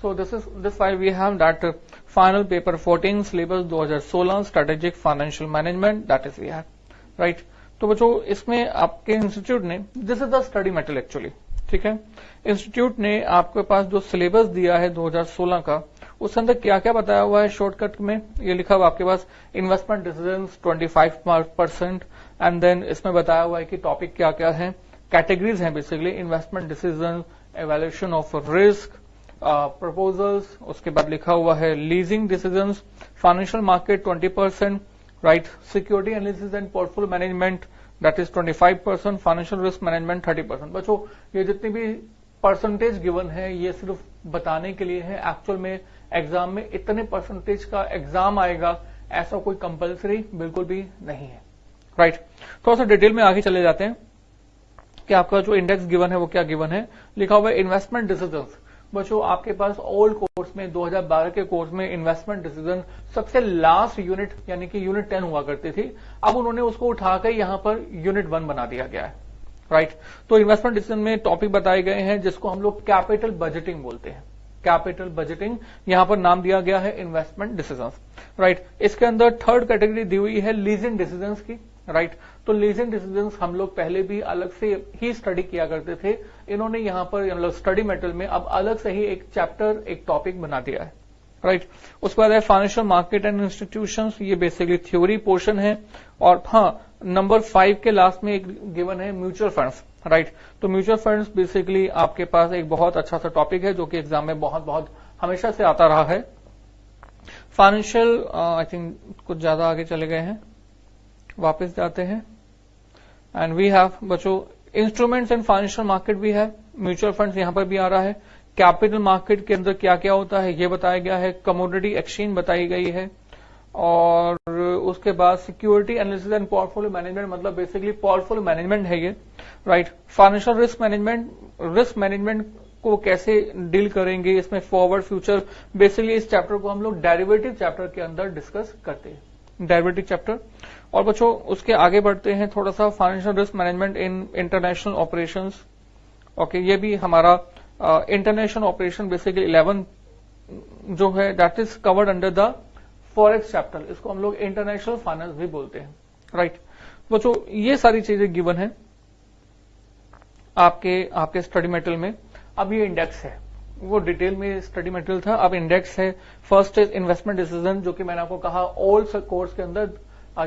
So this why we have that final paper 14 syllabus 2016 strategic financial management that is we have right. तो बच्चों इसमें आपके institute ने this is the study material actually, ठीक है। Institute ने आपके पास जो सिलेबस दिया है 2016 का उसके अंदर क्या क्या बताया हुआ है शॉर्टकट में ये लिखा हुआ आपके पास इन्वेस्टमेंट डिसीजंस 25% एंड देन इसमें बताया हुआ है कि टॉपिक क्या क्या है, कैटेगरीज हैं basically investment decision, evaluation of risk, proposals, उसके बाद लिखा हुआ है leasing decisions, financial market 20%, right, security analysis and portfolio management that is 25%, financial risk management 30%। बच्चों ये जितनी भी परसेंटेज गिवन है ये सिर्फ बताने के लिए है, एक्चुअल में एग्जाम में इतने परसेंटेज का एग्जाम आएगा ऐसा कोई कंपलसरी बिल्कुल भी नहीं है, राइट। थोड़ा सा डिटेल में आगे चले जाते हैं कि आपका जो इंडेक्स गिवन है वो क्या गिवन है। लिखा हुआ है इन्वेस्टमेंट डिसीजंस। बच्चों आपके पास ओल्ड कोर्स में 2012 के कोर्स में इन्वेस्टमेंट डिसीजन सबसे लास्ट यूनिट यानी कि यूनिट 10 हुआ करती थी, अब उन्होंने उसको उठाकर यहां पर यूनिट 1 बना दिया गया है, राइट। तो इन्वेस्टमेंट डिसीजन में टॉपिक बताए गए हैं जिसको हम लोग कैपिटल बजटिंग बोलते हैं, कैपिटल बजटिंग यहां पर नाम दिया गया है इन्वेस्टमेंट डिसीजंस, राइट। इसके अंदर थर्ड कैटेगरी दी हुई है लीजिंग डिसीजंस की, राइट। तो लीजिंग डिसीजंस हम लोग पहले भी अलग से ही स्टडी किया करते थे, इन्होंने यहां पर मतलब स्टडी मटेरियल में अब अलग से ही एक चैप्टर एक टॉपिक बना दिया है, राइट। उसके बाद है फाइनेंशियल मार्केट एंड इंस्टीट्यूशंस, ये बेसिकली थ्योरी पोर्शन है। और हाँ नंबर 5 के लास्ट में एक गिवन है म्यूचुअल फंड्स, राइट। तो म्यूचुअल फंड्स बेसिकली आपके पास एक बहुत अच्छा सा टॉपिक है जो कि एग्जाम में बहुत हमेशा से आता रहा है। फाइनेंशियल आई थिंक कुछ ज्यादा आगे चले गए हैं, वापस जाते हैं एंड वी हैव बच्चों इंस्ट्रूमेंट्स एंड फाइनेंशियल मार्केट भी है, म्यूचुअल फंड्स यहां पर भी आ रहा है। कैपिटल मार्केट के अंदर क्या क्या होता है ये बताया गया है, कमोडिटी एक्सचेंज बताई गई है। और उसके बाद security analysis and portfolio management, मतलब बेसिकली पोर्टफोलियो मैनेजमेंट है ये, राइट। फाइनेंशियल रिस्क मैनेजमेंट को कैसे डील करेंगे इसमें फॉरवर्ड फ्यूचर, बेसिकली इस चैप्टर को हम लोग डेरिवेटिव चैप्टर के अंदर डिस्कस करते हैं, डेरिवेटिव चैप्टर। और बच्चों उसके आगे बढ़ते हैं थोड़ा सा financial risk management in international operations, okay. ये भी हमारा इंटरनेशनल ऑपरेशन बेसिकली 11 जो है that is covered under the forex chapter, इसको हम लोग इंटरनेशनल फाइनेंस भी बोलते हैं, राइट। बच्चों ये सारी चीजें गिवन है आपके स्टडी मटेरियल में। अब ये इंडेक्स है, वो डिटेल में स्टडी मटेरियल था, अब इंडेक्स है। फर्स्ट इज इन्वेस्टमेंट डिसीजन जो कि मैंने आपको कहा ओल्ड कोर्स के अंदर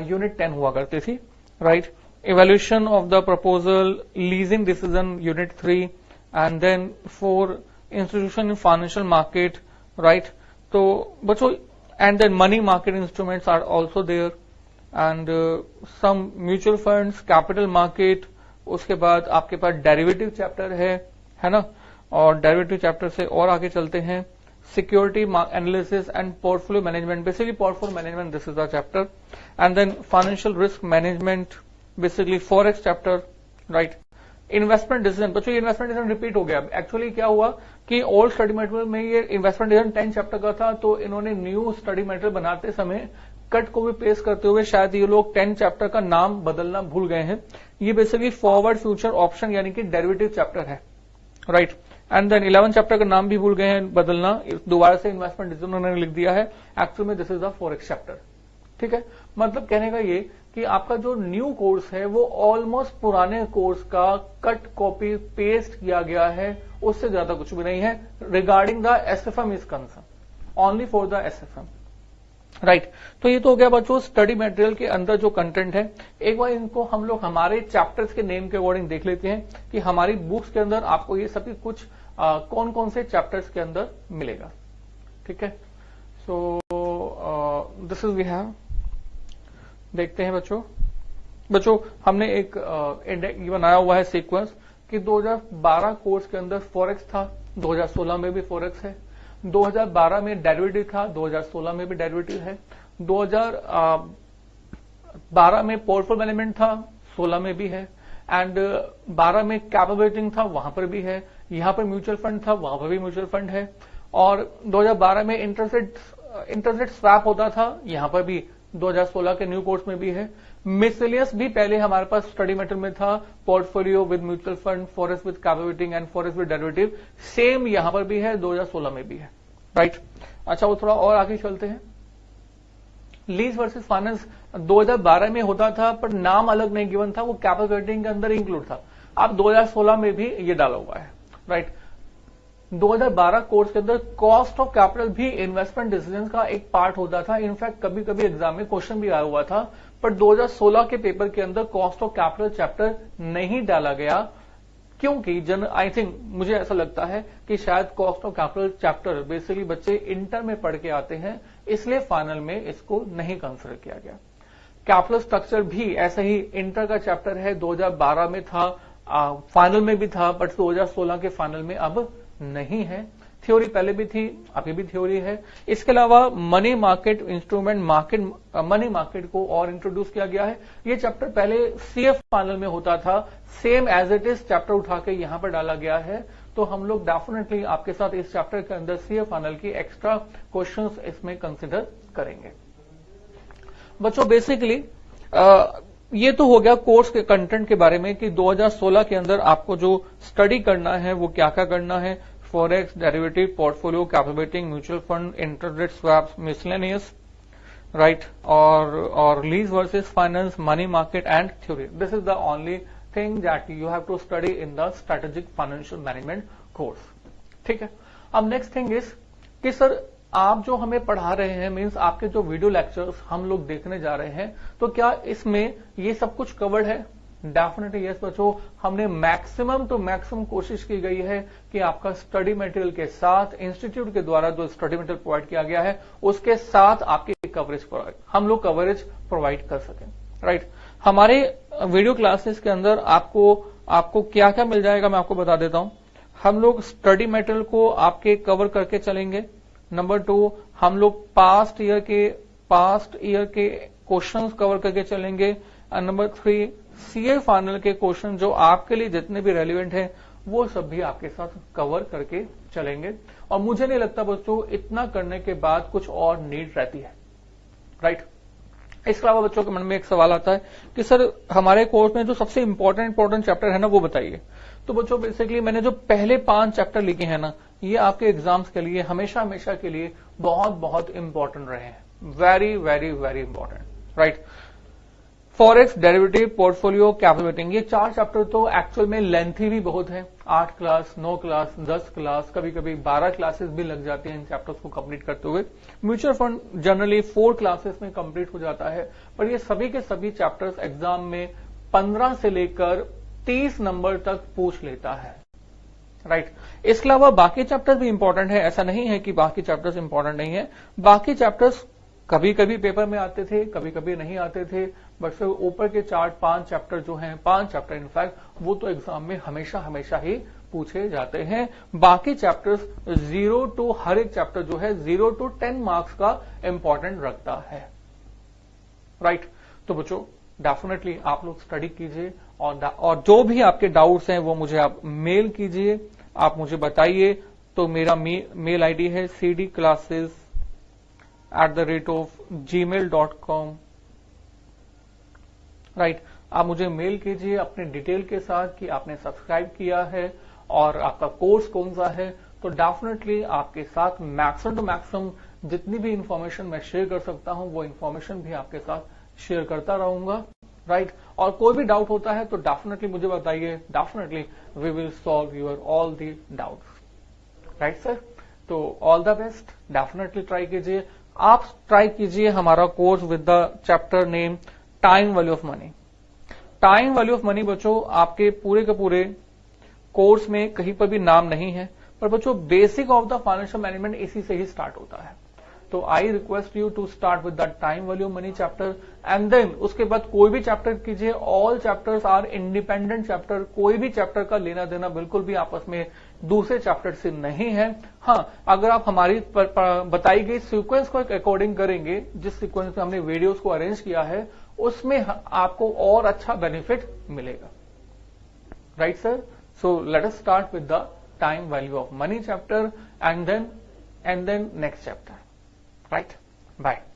यूनिट 10 हुआ करती थी, right. Evaluation of the proposal, leasing decision unit 3 and then 4 institution in financial market, right. तो बच्चों and then money market instruments are also there and some mutual funds, capital market. उसके बाद आपके पास डेरिवेटिव चैप्टर है ना। और derivative chapter से और आगे चलते हैं security analysis and portfolio management, basically portfolio management this is the chapter. And then financial risk management, basically forex chapter, right. Investment decision, बच्चों इन्वेस्टमेंट डिसीजन रिपीट हो गया। एक्चुअली क्या हुआ कि ओल्ड स्टडी मटेरियल में ये इन्वेस्टमेंट डिसीजन 10 चैप्टर का था, तो इन्होंने न्यू स्टडी मटेरियल बनाते समय कट को भी पेस्ट करते हुए शायद ये लोग 10 चैप्टर का नाम बदलना भूल गए हैं। ये बेसिकली फॉरवर्ड फ्यूचर ऑप्शन यानी कि डेरिवेटिव चैप्टर है, राइट। एंड देन 11 चैप्टर का नाम भी भूल गए हैं बदलना, दोबारा से इन्वेस्टमेंट डिसीजन उन्होंने लिख दिया है, एक्चुअल में this is the forex chapter, ठीक है। मतलब कहने का ये कि आपका जो न्यू कोर्स है वो ऑलमोस्ट पुराने कोर्स का कट कॉपी पेस्ट किया गया है, उससे ज्यादा कुछ भी नहीं है। Regarding the SFM is concern, only for the SFM, right. तो ये तो हो गया बच्चों स्टडी मटेरियल के अंदर जो कंटेंट है। एक बार इनको हम लोग हमारे चैप्टर्स के नेम के अकॉर्डिंग देख लेते हैं कि हमारी बुक्स के अंदर आपको ये सभी कुछ कौन कौन से चैप्टर्स के अंदर मिलेगा, ठीक है। So this is we have, देखते हैं बच्चों हमने एक इंडेक्स बनाया हुआ है सीक्वेंस कि 2012 कोर्स के अंदर फॉरेक्स था, 2016 में भी फॉरेक्स है, 2012 में डेरिवेटिव था, 2016 में भी डेरिवेटिव है, 2012 में पोर्टफोलियो मैनेजमेंट था, 16 में भी है, एंड 12 में कैपिटल था, वहां पर भी है, यहां पर म्यूचुअल फंड था, वहां पर भी म्यूचुअल फंड है, और 2012 में इंटरेस्ट रेट स्वैप होता था, यहां पर भी 2016 के न्यू कोर्स में भी है। मिसलेनियस भी पहले हमारे पास स्टडी मटेरियल में था, portfolio with mutual fund, forex with capital and forex with derivative, same यहां पर भी है, 2016 में भी है, राइट। अच्छा, वो थोड़ा और आगे चलते हैं। लीज वर्सेस फाइनेंस 2012 में होता था, पर नाम अलग नहीं गिवन था, वो कैपिटल गेटिंग के अंदर इंक्लूड था। अब 2016 में भी ये डाला हुआ है, राइट। 2012 कोर्स के अंदर कॉस्ट ऑफ कैपिटल भी इन्वेस्टमेंट डिसीजन का एक पार्ट होता था। इनफैक्ट कभी कभी एग्जाम में क्वेश्चन भी आया हुआ था, पर 2016 के पेपर के अंदर कॉस्ट ऑफ कैपिटल चैप्टर नहीं डाला गया, क्योंकि आई थिंक मुझे ऐसा लगता है कि शायद cost of capital chapter basically बच्चे इंटर में पढ़ के आते हैं, इसलिए फाइनल में इसको नहीं कंसिडर किया गया। कैपिटल स्ट्रक्चर भी ऐसा ही इंटर का चैप्टर है, 2012 में था, फाइनल में भी था, बट 2016 के फाइनल में अब नहीं है। थ्योरी पहले भी थी, अभी भी थ्योरी है। इसके अलावा money market instrument money market को और इंट्रोड्यूस किया गया है। ये चैप्टर पहले सीएफ फाइनल में होता था, same as it is chapter उठा के यहां पर डाला गया है। तो हम लोग डेफिनेटली आपके साथ इस चैप्टर के अंदर सीएफ फाइनल की एक्स्ट्रा क्वेश्चंस इसमें कंसिडर करेंगे। बच्चों बेसिकली ये तो हो गया कोर्स के कंटेंट के बारे में कि 2016 के अंदर आपको जो स्टडी करना है वो क्या क्या करना है। Forex, derivative, portfolio, capital, mutual fund, interest rate swaps, miscellaneous, right, और lease versus finance, money market and theory. This is the only thing that you have to study in the strategic financial management course. ठीक है। अब next thing is कि sir आप जो हमें पढ़ा रहे हैं, मींस आपके जो वीडियो लेक्चर्स हम लोग देखने जा रहे हैं, तो क्या इसमें ये सब कुछ कवर्ड है? डेफिनेटली यस बच्चों, हमने मैक्सिमम टू मैक्सिमम कोशिश की गई है कि आपका स्टडी मटेरियल के साथ, इंस्टीट्यूट के द्वारा जो स्टडी मटेरियल प्रोवाइड किया गया है उसके साथ आपकी कवरेज हम लोग कवरेज प्रोवाइड कर सकें, राइट। हमारे वीडियो क्लासेस के अंदर आपको क्या क्या मिल जाएगा मैं आपको बता देता हूं। हम लोग स्टडी मटेरियल को आपके कवर करके चलेंगे। नंबर 2, हम लोग पास्ट ईयर के क्वेश्चंस कवर करके चलेंगे। एंड नंबर 3, सीए फाइनल के क्वेश्चन जो आपके लिए जितने भी रेलिवेंट हैं वो सब भी आपके साथ कवर करके चलेंगे। और मुझे नहीं लगता बच्चों इतना करने के बाद कुछ और नीड रहती है, राइट। इसके अलावा बच्चों के मन में एक सवाल आता है कि सर हमारे कोर्स में जो सबसे इंपॉर्टेंट चैप्टर है ना वो बताइए। तो बच्चों बेसिकली मैंने जो पहले 5 चैप्टर लिखे हैं ना, ये आपके एग्जाम्स के लिए हमेशा के लिए बहुत बहुत इंपॉर्टेंट रहे हैं। Very very very important, right. Forex, derivative, portfolio, capital, ये 4 चैप्टर तो एक्चुअल में लेंथी भी बहुत है। 8 क्लास, 9 क्लास, 10 क्लास, कभी कभी 12 क्लासेस भी लग जाती हैं इन चैप्टर्स को कंप्लीट करते हुए। म्यूचुअल फंड जनरली 4 क्लासेस में कंप्लीट हो जाता है, पर ये सभी के सभी चैप्टर्स एग्जाम में 15 से लेकर 30 नंबर तक पूछ लेता है, राइट। इसके अलावा बाकी चैप्टर्स भी इंपॉर्टेंट है, ऐसा नहीं है कि बाकी चैप्टर्स इंपॉर्टेंट नहीं है। बाकी चैप्टर्स कभी कभी पेपर में आते थे, कभी कभी नहीं आते थे, बट फिर ऊपर के 4-5 चैप्टर जो हैं, 5 चैप्टर इनफैक्ट, वो तो एग्जाम में हमेशा ही पूछे जाते हैं। बाकी चैप्टर्स 0 टू हर एक चैप्टर जो है 0 to 10 मार्क्स का इंपॉर्टेंट रखता है, राइट। तो बच्चों डेफिनेटली आप लोग स्टडी कीजिए और जो भी आपके डाउट्स हैं वो मुझे आप मेल कीजिए, आप मुझे बताइए। तो मेरा मेल आईडी है cdclasses@gmail.com, राइट। आप मुझे मेल कीजिए अपने डिटेल के साथ कि आपने सब्सक्राइब किया है और आपका कोर्स कौन सा है। तो डेफिनेटली आपके साथ मैक्सिमम टू मैक्सिमम जितनी भी इंफॉर्मेशन मैं शेयर कर सकता हूं वो इंफॉर्मेशन भी आपके साथ शेयर करता रहूंगा, राइट। और कोई भी डाउट होता है तो डेफिनेटली मुझे बताइए, definitely we will solve your all the doubts, right sir. तो all the best, definitely try कीजिए। आप ट्राई कीजिए हमारा course with the chapter name time value of money. Time value of money बच्चों आपके पूरे के पूरे कोर्स में कहीं पर भी नाम नहीं है, पर बच्चों basic of the financial management इसी से ही स्टार्ट होता है। तो I request you to start with the time value of money chapter and then उसके बाद कोई भी चैप्टर कीजिए। All chapters are independent chapter, कोई भी चैप्टर का लेना देना बिल्कुल भी आपस में दूसरे चैप्टर से नहीं है। हाँ, अगर आप हमारी बताई गई सीक्वेंस को अकॉर्डिंग करेंगे, जिस सीक्वेंस में हमने वीडियोस को अरेंज किया है, उसमें आपको और अच्छा बेनिफिट मिलेगा, right sir. So let us start with the time value of money chapter and then next chapter, right? Bye.